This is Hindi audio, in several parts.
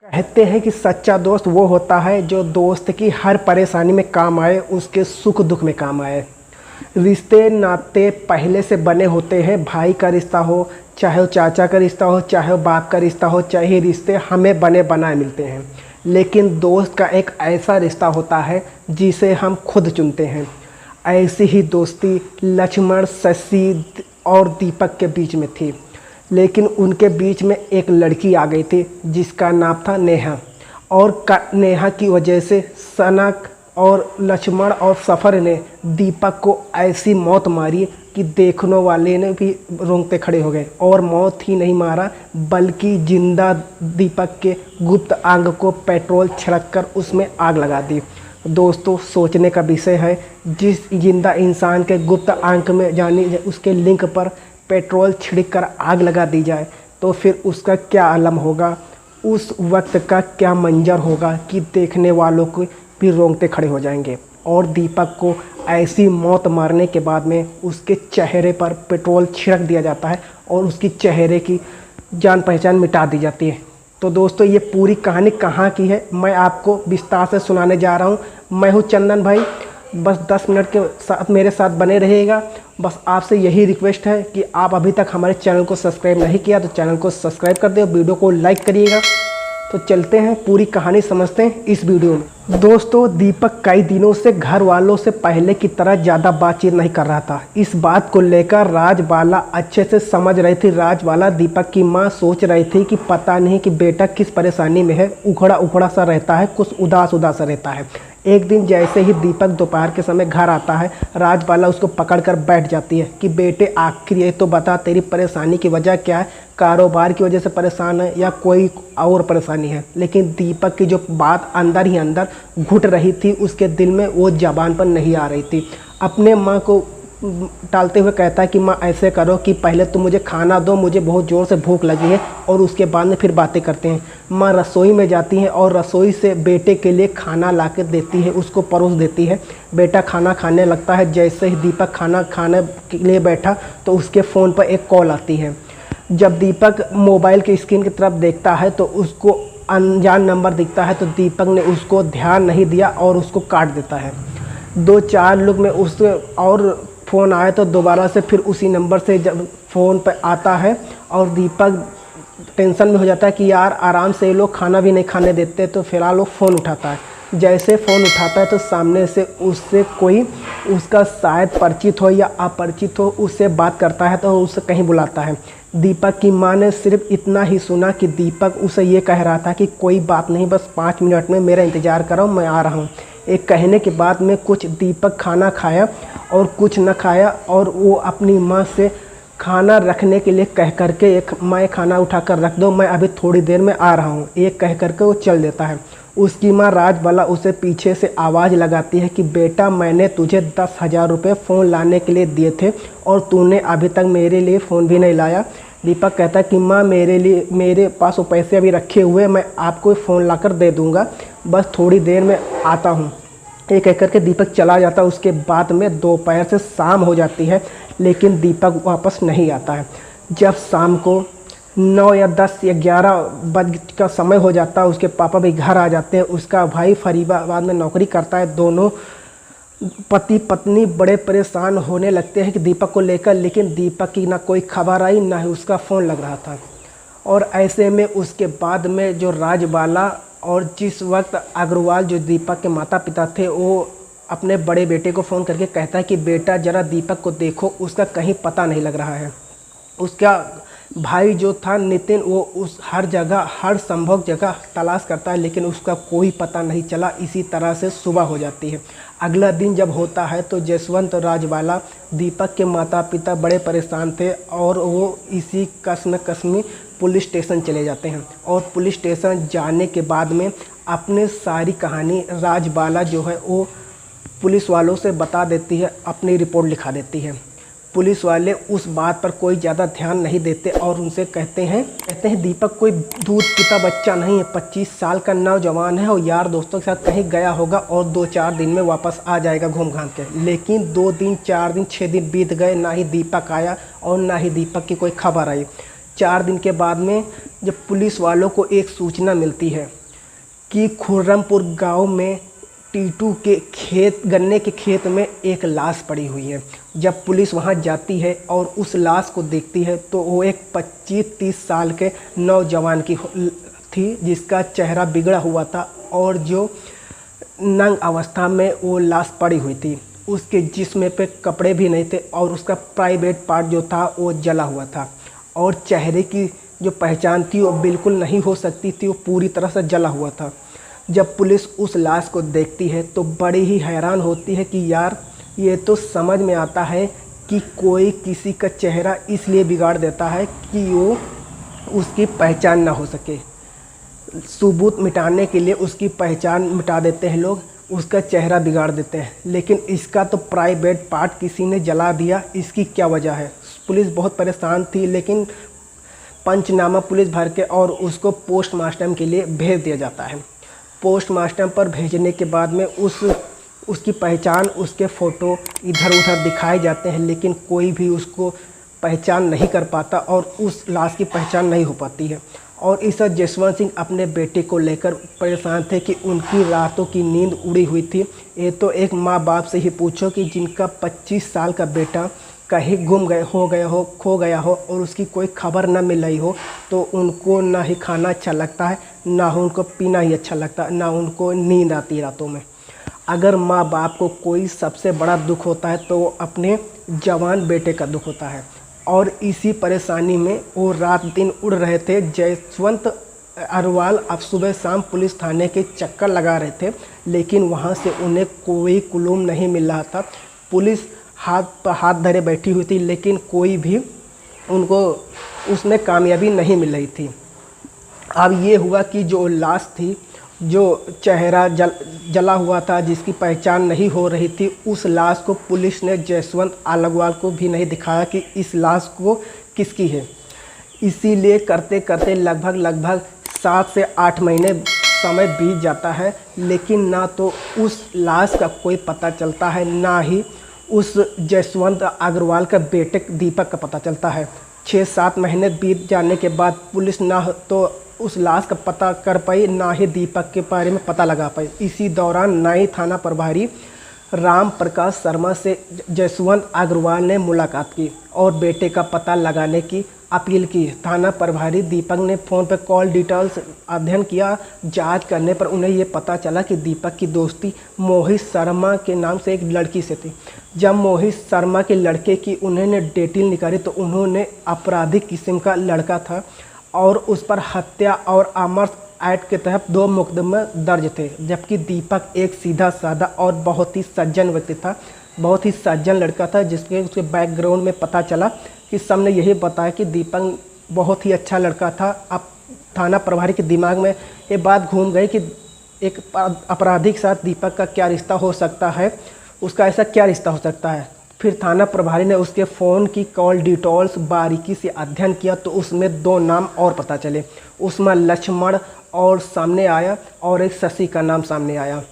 कहते हैं कि सच्चा दोस्त वो होता है जो दोस्त की हर परेशानी में काम आए, उसके सुख दुख में काम आए। रिश्ते नाते पहले से बने होते हैं। भाई का रिश्ता हो, चाहे वो चाचा का रिश्ता हो, चाहे वो बाप का रिश्ता हो, चाहे रिश्ते हमें बने बनाए मिलते हैं। लेकिन दोस्त का एक ऐसा रिश्ता होता है जिसे हम खुद चुनते हैं। ऐसी ही दोस्ती लक्ष्मण, शशि और दीपक के बीच में थी। लेकिन उनके बीच में एक लड़की आ गई थी जिसका नाम था नेहा। और नेहा की वजह से सनक और लक्ष्मण और सफ़र ने दीपक को ऐसी मौत मारी कि देखने वाले ने भी रोंगटे खड़े हो गए। और मौत ही नहीं मारा बल्कि जिंदा दीपक के गुप्त अंग को पेट्रोल छिड़क कर उसमें आग लगा दी। दोस्तों, सोचने का विषय है, जिस जिंदा इंसान के गुप्त अंग में जानी उसके लिंक पर पेट्रोल छिड़क कर आग लगा दी जाए तो फिर उसका क्या आलम होगा, उस वक्त का क्या मंजर होगा कि देखने वालों को भी रोंगटे खड़े हो जाएंगे। और दीपक को ऐसी मौत मारने के बाद में उसके चेहरे पर पेट्रोल छिड़क दिया जाता है और उसकी चेहरे की जान पहचान मिटा दी जाती है। तो दोस्तों, ये पूरी कहानी कहाँ की है मैं आपको विस्तार से सुनाने जा रहा हूँ। मैं हूँ चंदन भाई। बस 10 मिनट के साथ मेरे साथ बने रहिएगा। बस आपसे यही रिक्वेस्ट है कि आप अभी तक हमारे चैनल को सब्सक्राइब नहीं किया तो चैनल को सब्सक्राइब कर दे, वीडियो को लाइक करिएगा। तो चलते हैं, पूरी कहानी समझते हैं इस वीडियो में। दोस्तों, दीपक कई दिनों से घर वालों से पहले की तरह ज़्यादा बातचीत नहीं कर रहा था। इस बात को लेकर राजबाला अच्छे से समझ रही थी। राजबाला दीपक की माँ सोच रही थी कि पता नहीं कि बेटा किस परेशानी में है, उखड़ा उखड़ा सा रहता है, कुछ उदास उदास रहता है। एक दिन जैसे ही दीपक दोपहर के समय घर आता है, राजबाला उसको पकड़कर बैठ जाती है कि बेटे आखिर ये तो बता, तेरी परेशानी की वजह क्या है? कारोबार की वजह से परेशान है या कोई और परेशानी है? लेकिन दीपक की जो बात अंदर ही अंदर घुट रही थी, उसके दिल में वो ज़बान पर नहीं आ रही थी। अपने माँ को टालते हुए कहता है कि माँ ऐसे करो कि पहले तुम मुझे खाना दो, मुझे बहुत ज़ोर से भूख लगी है, और उसके बाद में फिर बातें करते हैं। माँ रसोई में जाती हैं और रसोई से बेटे के लिए खाना ला के देती है, उसको परोस देती है। बेटा खाना खाने लगता है। जैसे ही दीपक खाना खाने के लिए बैठा तो उसके फ़ोन पर एक कॉल आती है। जब दीपक मोबाइल की स्क्रीन की तरफ देखता है तो उसको अनजान नंबर दिखता है। तो दीपक ने उसको ध्यान नहीं दिया और उसको काट देता है। 2-4 लोग में उससे और फ़ोन आया तो दोबारा से फिर उसी नंबर से जब फ़ोन पर आता है और दीपक टेंशन में हो जाता है कि यार आराम से ये लोग खाना भी नहीं खाने देते। तो फिलहाल वो फ़ोन उठाता है। जैसे फ़ोन उठाता है तो सामने से उससे कोई उसका शायद परिचित हो या अपरिचित हो, उससे बात करता है तो उसे कहीं बुलाता है। दीपक की माँ ने सिर्फ इतना ही सुना कि दीपक उसे ये कह रहा था कि कोई बात नहीं, बस 5 मिनट में मेरा इंतज़ार करो, मैं आ रहा हूँ। एक कहने के बाद में कुछ दीपक खाना खाया और कुछ न खाया, और वो अपनी माँ से खाना रखने के लिए कह करके मैं खाना उठा कर रख दो, मैं अभी थोड़ी देर में आ रहा हूँ, एक कह करके वो चल देता है। उसकी माँ राजबाला उसे पीछे से आवाज़ लगाती है कि बेटा, मैंने तुझे 10,000 रुपये फ़ोन लाने के लिए दिए थे और तूने अभी तक मेरे लिए फ़ोन भी नहीं लाया। दीपक कहता है कि माँ, मेरे पास वो पैसे अभी रखे हुए, मैं आपको फ़ोन लाकर दे दूँगा, बस थोड़ी देर में आता हूँ। ये कह करके दीपक चला जाता है। उसके बाद में दोपहर से शाम हो जाती है, लेकिन दीपक वापस नहीं आता है। जब शाम को 9 या 10 या 11 बज का समय हो जाता है, उसके पापा भी घर आ जाते हैं। उसका भाई फरीदाबाद में नौकरी करता है। दोनों पति पत्नी बड़े परेशान होने लगते हैं कि दीपक को लेकर, लेकिन दीपक की ना कोई खबर आई, ना ही उसका फ़ोन लग रहा था। और ऐसे में उसके बाद में जो राजबाला और जिस वक्त अग्रवाल जो दीपक के माता पिता थे, वो अपने बड़े बेटे को फ़ोन करके कहता है कि बेटा ज़रा दीपक को देखो, उसका कहीं पता नहीं लग रहा है। उसका भाई जो था नितिन, वो उस हर जगह हर संभव जगह तलाश करता है, लेकिन उसका कोई पता नहीं चला। इसी तरह से सुबह हो जाती है। अगला दिन जब होता है तो जसवंत और राजबाला, दीपक के माता पिता बड़े परेशान थे और वो इसी कस्मी पुलिस स्टेशन चले जाते हैं। और पुलिस स्टेशन जाने के बाद में अपने सारी कहानी राजबाला जो है वो पुलिस वालों से बता देती है, अपनी रिपोर्ट लिखा देती है। पुलिस वाले उस बात पर कोई ज़्यादा ध्यान नहीं देते और उनसे कहते हैं दीपक कोई दूध पीता बच्चा नहीं है, 25 साल का नौजवान है और यार दोस्तों के साथ कहीं गया होगा और 2-4 दिन में वापस आ जाएगा घूम घाम के। लेकिन 2 दिन 4 दिन 6 दिन बीत गए, ना ही दीपक आया और ना ही दीपक की कोई खबर आई। 4 दिन के बाद में जब पुलिस वालों को एक सूचना मिलती है कि खुर्रमपुर गांव में टीटू के खेत, गन्ने के खेत में एक लाश पड़ी हुई है। जब पुलिस वहां जाती है और उस लाश को देखती है तो वो एक 25-30 साल के नौजवान की थी, जिसका चेहरा बिगड़ा हुआ था और जो नंग अवस्था में वो लाश पड़ी हुई थी। उसके जिस्म पे कपड़े भी नहीं थे और उसका प्राइवेट पार्ट जो था वो जला हुआ था और चेहरे की जो पहचान थी वो बिल्कुल नहीं हो सकती थी, वो पूरी तरह से जला हुआ था। जब पुलिस उस लाश को देखती है तो बड़ी ही हैरान होती है कि यार ये तो समझ में आता है कि कोई किसी का चेहरा इसलिए बिगाड़ देता है कि वो उसकी पहचान ना हो सके। सबूत मिटाने के लिए उसकी पहचान मिटा देते हैं लोग, उसका चेहरा बिगाड़ देते हैं। लेकिन इसका तो प्राइवेट पार्ट किसी ने जला दिया, इसकी क्या वजह है? पुलिस बहुत परेशान थी, लेकिन पंचनामा पुलिस भर के और उसको पोस्टमार्टम के लिए भेज दिया जाता है। पोस्टमार्टम पर भेजने के बाद में उसकी पहचान, उसके फ़ोटो इधर उधर दिखाए जाते हैं, लेकिन कोई भी उसको पहचान नहीं कर पाता और उस लाश की पहचान नहीं हो पाती है। और इस जसवंत सिंह अपने बेटे को लेकर परेशान थे कि उनकी रातों की नींद उड़ी हुई थी। ये तो एक माँ बाप से ही पूछो कि जिनका 25 साल का बेटा कहीं गुम खो गया हो और उसकी कोई खबर ना मिल रही हो, तो उनको ना ही खाना अच्छा लगता है, ना ही उनको पीना ही अच्छा लगता है, ना उनको नींद आती रातों में। अगर माँ बाप को कोई सबसे बड़ा दुख होता है तो वो अपने जवान बेटे का दुख होता है। और इसी परेशानी में वो रात दिन उड़ रहे थे। जसवंत अग्रवाल अब सुबह शाम पुलिस थाने के चक्कर लगा रहे थे, लेकिन वहाँ से उन्हें कोई कुलूम नहीं मिल रहा था। पुलिस हाथ पर हाथ धरे बैठी हुई थी, लेकिन कोई भी उनको उसमें कामयाबी नहीं मिल रही थी। अब ये हुआ कि जो लाश थी, जो चेहरा जला हुआ था, जिसकी पहचान नहीं हो रही थी, उस लाश को पुलिस ने जसवंत अग्रवाल को भी नहीं दिखाया कि इस लाश को किसकी है। इसीलिए करते करते लगभग 7 से 8 महीने समय बीत जाता है, लेकिन ना तो उस लाश का कोई पता चलता है, ना ही उस जसवंत अग्रवाल का बेटे दीपक का पता चलता है। 6-7 महीने बीत जाने के बाद पुलिस ना तो उस लाश का पता कर पाई, ना ही दीपक के बारे में पता लगा पाई। इसी दौरान नई थाना प्रभारी राम प्रकाश शर्मा से जसवंत अग्रवाल ने मुलाकात की और बेटे का पता लगाने की अपील की। थाना प्रभारी दीपक ने फ़ोन पर कॉल डिटेल्स अध्ययन किया। जांच करने पर उन्हें ये पता चला कि दीपक की दोस्ती मोहित शर्मा के नाम से एक लड़की से थी। जब मोहित शर्मा के लड़के की उन्होंने डिटेल निकाली तो उन्होंने आपराधिक किस्म का लड़का था और उस पर हत्या और आमर्श एक्ट के तहत 2 मुकदमे दर्ज थे, जबकि दीपक एक सीधा साधा और बहुत ही सज्जन व्यक्ति था, बहुत ही सज्जन लड़का था, जिसके उसके बैकग्राउंड में पता चला कि सबने यही बताया कि दीपक बहुत ही अच्छा लड़का था। अब थाना प्रभारी के दिमाग में ये बात घूम गई कि एक अपराधी के साथ दीपक का क्या रिश्ता हो सकता है, उसका ऐसा क्या रिश्ता हो सकता है। फिर थाना प्रभारी ने उसके फ़ोन की कॉल डिटेल्स बारीकी से अध्ययन किया तो उसमें 2 नाम और पता चले। उसमें लक्ष्मण और सामने आया और एक शशि का नाम सामने आया,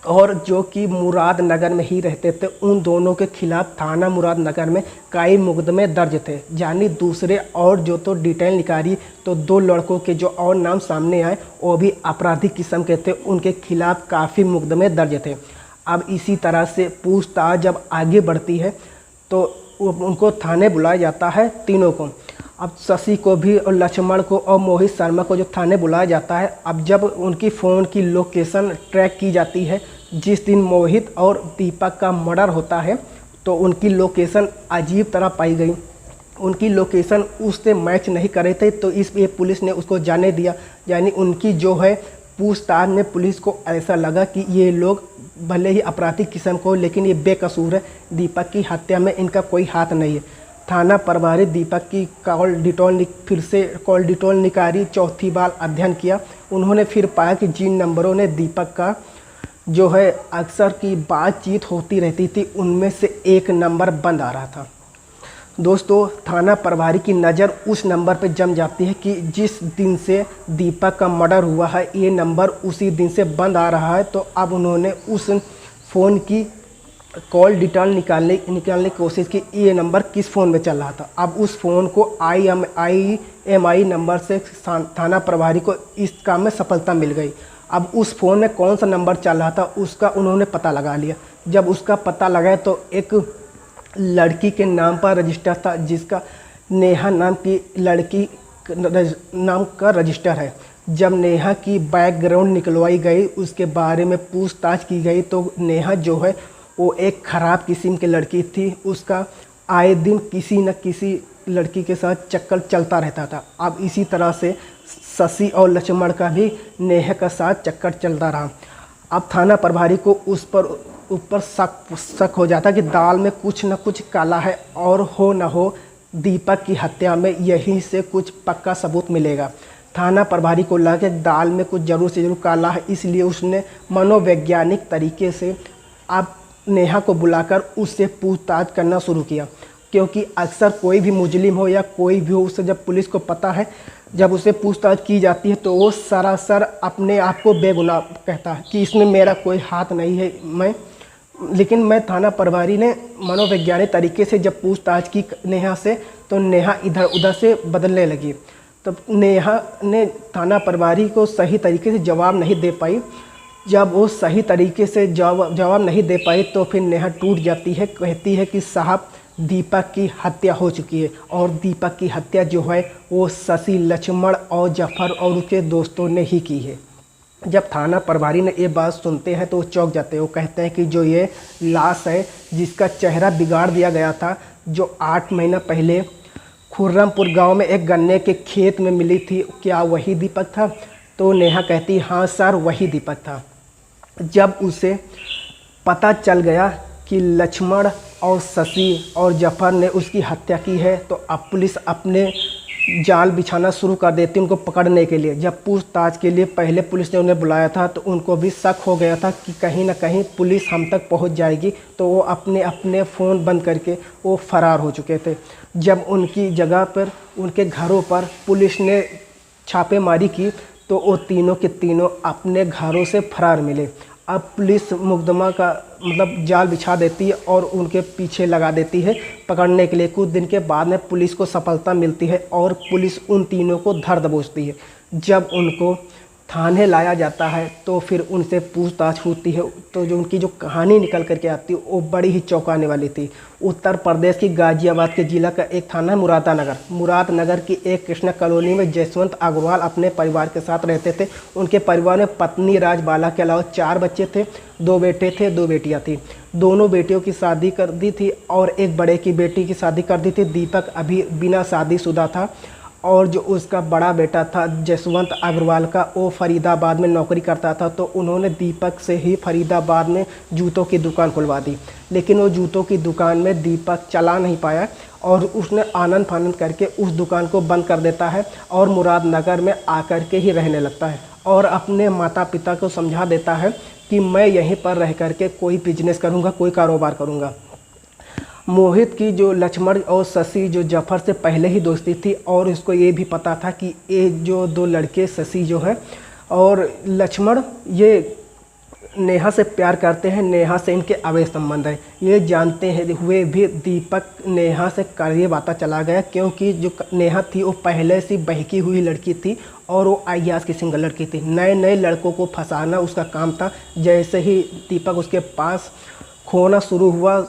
और जो कि मुरादनगर में ही रहते थे। उन दोनों के खिलाफ थाना मुरादनगर में कई मुकदमे दर्ज थे। यानी दूसरे और जो तो डिटेल निकाली तो 2 लड़कों के जो और नाम सामने आए वो भी आपराधिक किस्म के थे, उनके खिलाफ काफ़ी मुकदमे दर्ज थे। अब इसी तरह से पूछताछ जब आगे बढ़ती है तो उनको थाने बुलाया जाता है, तीनों को। अब शशि को भी और लक्ष्मण को और मोहित शर्मा को जो थाने बुलाया जाता है। अब जब उनकी फ़ोन की लोकेशन ट्रैक की जाती है, जिस दिन मोहित और दीपक का मर्डर होता है, तो उनकी लोकेशन अजीब तरह पाई गई। उनकी लोकेशन उससे मैच नहीं कर रहे थे, तो इसलिए पुलिस ने उसको जाने दिया। यानी उनकी जो है पूछताछ में पुलिस को ऐसा लगा कि ये लोग भले ही आपराधिक किस्म को, लेकिन ये बेकसूर है, दीपक की हत्या में इनका कोई हाथ नहीं है। थाना प्रभारी दीपक की फिर से कॉल डिटेल निकाली, चौथी बार अध्ययन किया। उन्होंने फिर पाया कि जिन नंबरों ने दीपक का जो है अक्सर की बातचीत होती रहती थी, उनमें से एक नंबर बंद आ रहा था। दोस्तों, थाना प्रभारी की नज़र उस नंबर पर जम जाती है कि जिस दिन से दीपक का मर्डर हुआ है ये नंबर उसी दिन से बंद आ रहा है। तो अब उन्होंने उस फ़ोन की कॉल डिटेल निकालने की कोशिश की, ये नंबर किस फ़ोन में चल रहा था। अब उस फ़ोन को IMEI नंबर से थाना प्रभारी को इस काम में सफलता मिल गई। अब उस फ़ोन में कौन सा नंबर चल रहा था उसका उन्होंने पता लगा लिया। जब उसका पता लगाया तो एक लड़की के नाम पर रजिस्टर था, जिसका नेहा नाम की लड़की नाम का रजिस्टर है। जब नेहा की बैकग्राउंड निकलवाई गई, उसके बारे में पूछताछ की गई, तो नेहा जो है वो एक ख़राब किस्म की लड़की थी। उसका आए दिन किसी न किसी लड़की के साथ चक्कर चलता रहता था। अब इसी तरह से शशि और लक्ष्मण का भी नेहा का साथ चक्कर चलता रहा। अब थाना प्रभारी को उस पर ऊपर शक हो जाता कि दाल में कुछ न कुछ काला है, और हो न हो दीपक की हत्या में यहीं से कुछ पक्का सबूत मिलेगा। थाना प्रभारी को लगा कि दाल में कुछ ज़रूर से ज़रूर काला है, इसलिए उसने मनोवैज्ञानिक तरीके से अब नेहा को बुलाकर उससे पूछताछ करना शुरू किया। क्योंकि अक्सर कोई भी मुजरिम हो या कोई भी हो, उससे जब पुलिस को पता है, जब उसे पूछताछ की जाती है तो वो सरासर अपने आप को बेगुनाह कहता है कि इसमें मेरा कोई हाथ नहीं है। लेकिन मैं थाना प्रभारी ने मनोवैज्ञानिक तरीके से जब पूछताछ की नेहा से, तो नेहा इधर उधर से बदलने लगी। तब नेहा ने थाना प्रभारी को सही तरीके से जवाब नहीं दे पाई। जब वो सही तरीके से जवाब नहीं दे पाई तो फिर नेहा टूट जाती है, कहती है कि साहब दीपक की हत्या हो चुकी है, और दीपक की हत्या जो है वो शशि, लक्ष्मण और जफर और उसके दोस्तों ने ही की है। जब थाना प्रभारी ने ये बात सुनते हैं तो वो चौंक जाते हैं। वो कहते हैं कि जो ये लाश है जिसका चेहरा बिगाड़ दिया गया था, जो 8 महीना पहले खुर्रमपुर गांव में एक गन्ने के खेत में मिली थी, क्या वही दीपक था? तो नेहा कहती हाँ सर वही दीपक था। जब उसे पता चल गया कि लक्ष्मण और शशि और जफर ने उसकी हत्या की है, तो अब पुलिस अपने जाल बिछाना शुरू कर देती उनको पकड़ने के लिए। जब पूछताछ के लिए पहले पुलिस ने उन्हें बुलाया था तो उनको भी शक हो गया था कि कहीं ना कहीं पुलिस हम तक पहुंच जाएगी, तो वो अपने अपने फ़ोन बंद करके वो फरार हो चुके थे। जब उनकी जगह पर, उनके घरों पर पुलिस ने छापेमारी की तो वो तीनों के तीनों अपने घरों से फरार मिले। अब पुलिस मुकदमा का जाल बिछा देती है और उनके पीछे लगा देती है पकड़ने के लिए। कुछ दिन के बाद में पुलिस को सफलता मिलती है और पुलिस उन तीनों को धर दबोचती है। जब उनको थाने लाया जाता है तो फिर उनसे पूछताछ होती है, तो जो उनकी जो कहानी निकल करके आती है वो बड़ी ही चौंकाने वाली थी। उत्तर प्रदेश की गाज़ियाबाद के ज़िला का एक थाना मुरादनगर की एक कृष्णा कॉलोनी में जसवंत अग्रवाल अपने परिवार के साथ रहते थे। उनके परिवार में पत्नी राजबाला के अलावा 4 बच्चे थे, 2 बेटे थे, 2 बेटियां थी। दोनों बेटियों की शादी कर दी थी और एक बड़े की बेटी की शादी कर दी थी। दीपक अभी बिना शादीशुदा था, और जो उसका बड़ा बेटा था जसवंत अग्रवाल का, वो फरीदाबाद में नौकरी करता था। तो उन्होंने दीपक से ही फरीदाबाद में जूतों की दुकान खुलवा दी। लेकिन वो जूतों की दुकान में दीपक चला नहीं पाया और उसने आनंद फानंद करके उस दुकान को बंद कर देता है और मुरादनगर में आकर के ही रहने लगता है और अपने माता पिता को समझा देता है कि मैं यहीं पर रह करके कोई बिजनेस करूँगा, कोई कारोबार करूँगा। मोहित की जो लक्ष्मण और शशि जो जफर से पहले ही दोस्ती थी, और उसको ये भी पता था कि ये जो 2 लड़के शशि जो है और लक्ष्मण, ये नेहा से प्यार करते हैं, नेहा से इनके अवैध संबंध है। ये जानते हैं हुए भी दीपक नेहा से करीब आता चला गया, क्योंकि जो नेहा थी वो पहले से बहकी हुई लड़की थी और वो अय्याश किस्म की लड़की थी। नए नए लड़कों को फंसाना उसका काम था। जैसे ही दीपक उसके पास खोना शुरू हुआ,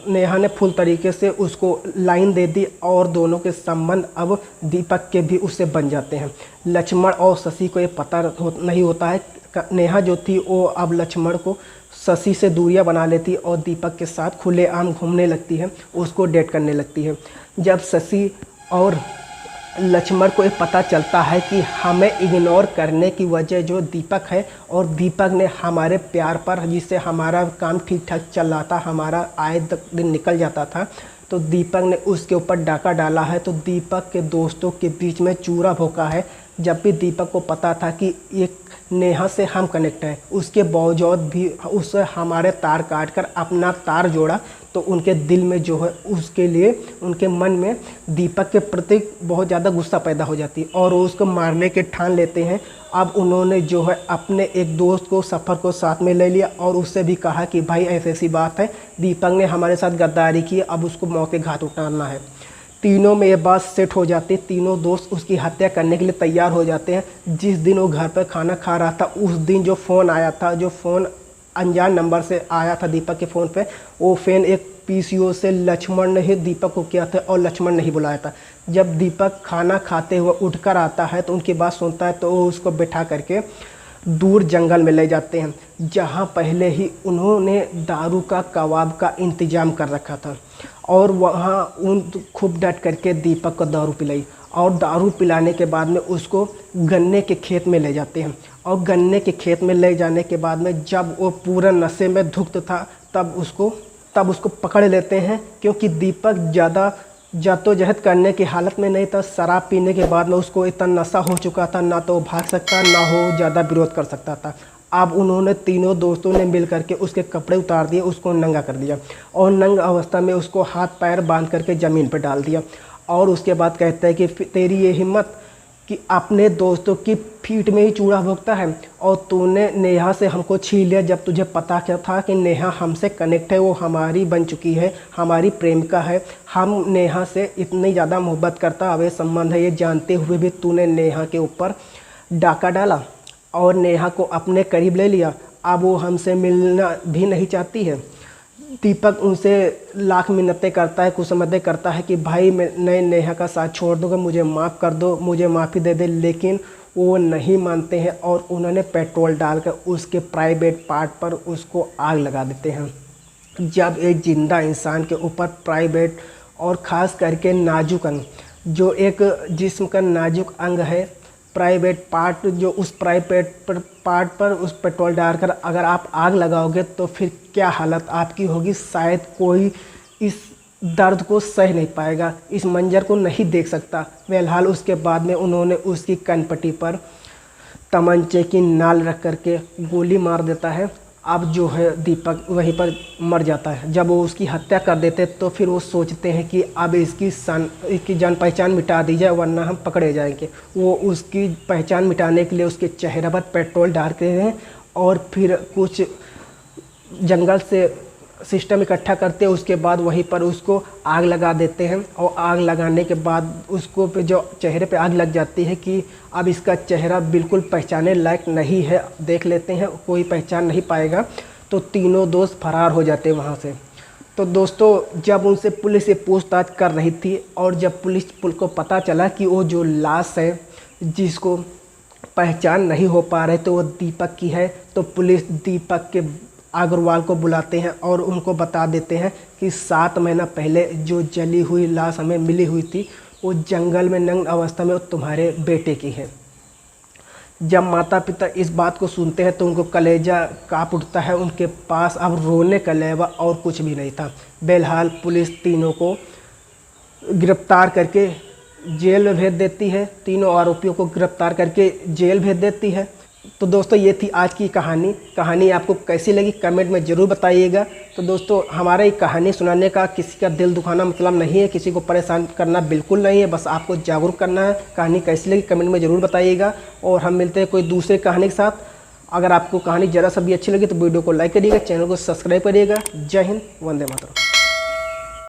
नेहा ने फुल तरीके से उसको लाइन दे दी और दोनों के संबंध अब दीपक के भी उससे बन जाते हैं। लक्ष्मण और शशि को ये पता नहीं होता है। नेहा जो थी वो अब लक्ष्मण को शशि से दूरियां बना लेती और दीपक के साथ खुलेआम घूमने लगती है, उसको डेट करने लगती है। जब शशि और लक्ष्मण को ये पता चलता है कि हमें इग्नोर करने की वजह जो दीपक है, और दीपक ने हमारे प्यार पर, जिससे हमारा काम ठीक ठाक चल रहा था, हमारा आए दिन निकल जाता था, तो दीपक ने उसके ऊपर डाका डाला है। तो दीपक के दोस्तों के बीच में चूरा भोंका है। जब भी दीपक को पता था कि एक नेहा से हम कनेक्ट हैं, उसके बावजूद भी उससे हमारे तार काट कर अपना तार जोड़ा, तो तो उनके दिल में जो है उसके लिए उनके मन में दीपक के प्रति बहुत ज़्यादा गुस्सा पैदा हो जाती है और वो उसको मारने के ठान लेते हैं। अब उन्होंने जो है अपने एक दोस्त को सफ़र को साथ में ले लिया और उससे भी कहा कि भाई ऐसी ऐसी बात है, दीपक ने हमारे साथ गद्दारी की, अब उसको मौके घाट उतारना है। तीनों में ये बात सेट हो जाती है, तीनों दोस्त उसकी हत्या करने के लिए तैयार हो जाते हैं। जिस दिन वो घर पर खाना खा रहा था उस दिन जो फ़ोन आया था, जो फ़ोन अनजान नंबर से आया था दीपक के फ़ोन पे, वो फ़ोन एक पीसीओ से लक्ष्मण ने ही दीपक को किया था और लक्ष्मण ने ही बुलाया था। जब दीपक खाना खाते हुए उठकर आता है तो उनकी बात सुनता है तो वो उसको बैठा करके दूर जंगल में ले जाते हैं, जहाँ पहले ही उन्होंने दारू का कबाब का इंतज़ाम कर रखा था और वहाँ उन खूब डट करके दीपक को दारू पिलाई और दारू पिलाने के बाद में उसको गन्ने के खेत में ले जाते हैं और गन्ने के खेत में ले जाने के बाद में जब वो पूरा नशे में धुत था तब उसको पकड़ लेते हैं, क्योंकि दीपक ज़्यादा जद्दोजहद करने की हालत में नहीं था। शराब पीने के बाद में उसको इतना नशा हो चुका था, ना तो भाग सकता ना हो ज़्यादा विरोध कर सकता था। अब उन्होंने तीनों दोस्तों ने मिल करके उसके कपड़े उतार दिए, उसको नंगा कर दिया और नंग अवस्था में उसको हाथ पैर बांध करके ज़मीन पर डाल दिया और उसके बाद कहता है कि तेरी ये हिम्मत कि अपने दोस्तों की पीठ में ही चूड़ा भोगता है और तूने नेहा से हमको छीन लिया, जब तुझे पता क्या था कि नेहा हमसे कनेक्ट है, वो हमारी बन चुकी है, हमारी प्रेमिका है, हम नेहा से इतनी ज़्यादा मोहब्बत करता अवैध संबंध है, ये जानते हुए भी तूने नेहा के ऊपर डाका डाला और नेहा को अपने करीब ले लिया। अब वो हमसे मिलना भी नहीं चाहती है। दीपक उनसे लाख मिन्नतें करता है, कुछ समझते करता है कि भाई मैं नेहा का साथ छोड़ दूँगा, मुझे माफ़ कर दो, मुझे माफ़ी दे दे, लेकिन वो नहीं मानते हैं और उन्होंने पेट्रोल डालकर उसके प्राइवेट पार्ट पर उसको आग लगा देते हैं। जब एक ज़िंदा इंसान के ऊपर प्राइवेट और ख़ास करके नाजुक अंग, जो एक जिस्म का नाजुक अंग है, प्राइवेट पार्ट, जो उस प्राइवेट पार्ट पर उस पेट्रोल डालकर अगर आप आग लगाओगे तो फिर क्या हालत आपकी होगी। शायद कोई इस दर्द को सह नहीं पाएगा, इस मंजर को नहीं देख सकता। फिलहाल उसके बाद में उन्होंने उसकी कनपट्टी पर तमंचे की नाल रख करके गोली मार देता है। अब जो है दीपक वहीं पर मर जाता है। जब वो उसकी हत्या कर देते तो फिर वो सोचते हैं कि अब इसकी जान पहचान मिटा दी जाए वरना हम पकड़े जाएंगे। वो उसकी पहचान मिटाने के लिए उसके चेहरे पर पेट्रोल डालते हैं और फिर कुछ जंगल से सिस्टम इकट्ठा करते हैं, उसके बाद वहीं पर उसको आग लगा देते हैं और आग लगाने के बाद उसको पे जो चेहरे पे आग लग जाती है कि अब इसका चेहरा बिल्कुल पहचाने लायक नहीं है, देख लेते हैं कोई पहचान नहीं पाएगा। तो तीनों दोस्त फरार हो जाते हैं वहाँ से। तो दोस्तों जब उनसे पुलिस ये पूछताछ कर रही थी और जब पुलिस को पता चला कि वो जो लाश है जिसको पहचान नहीं हो पा रहे तो वो दीपक की है, तो पुलिस दीपक के अग्रवाल को बुलाते हैं और उनको बता देते हैं कि 7 महीना पहले जो जली हुई लाश हमें मिली हुई थी वो जंगल में नग्न अवस्था में वो तुम्हारे बेटे की है। जब माता पिता इस बात को सुनते हैं तो उनको कलेजा काँप उठता है, उनके पास अब रोने का अलावा और कुछ भी नहीं था। बहरहाल पुलिस तीनों को गिरफ्तार करके जेल में भेज देती है, तीनों आरोपियों को गिरफ्तार करके जेल भेज देती है। तो दोस्तों ये थी आज की कहानी आपको कैसी लगी कमेंट में ज़रूर बताइएगा। तो दोस्तों हमारा ये कहानी सुनाने का किसी का दिल दुखाना मतलब नहीं है, किसी को परेशान करना बिल्कुल नहीं है, बस आपको जागरूक करना है। कहानी कैसी लगी कमेंट में ज़रूर बताइएगा और हम मिलते हैं कोई दूसरे कहानी के साथ। अगर आपको कहानी ज़रा सा भी अच्छी लगी तो वीडियो को लाइक करिएगा, चैनल को सब्सक्राइब करिएगा। जय हिंद, वंदे मातरम।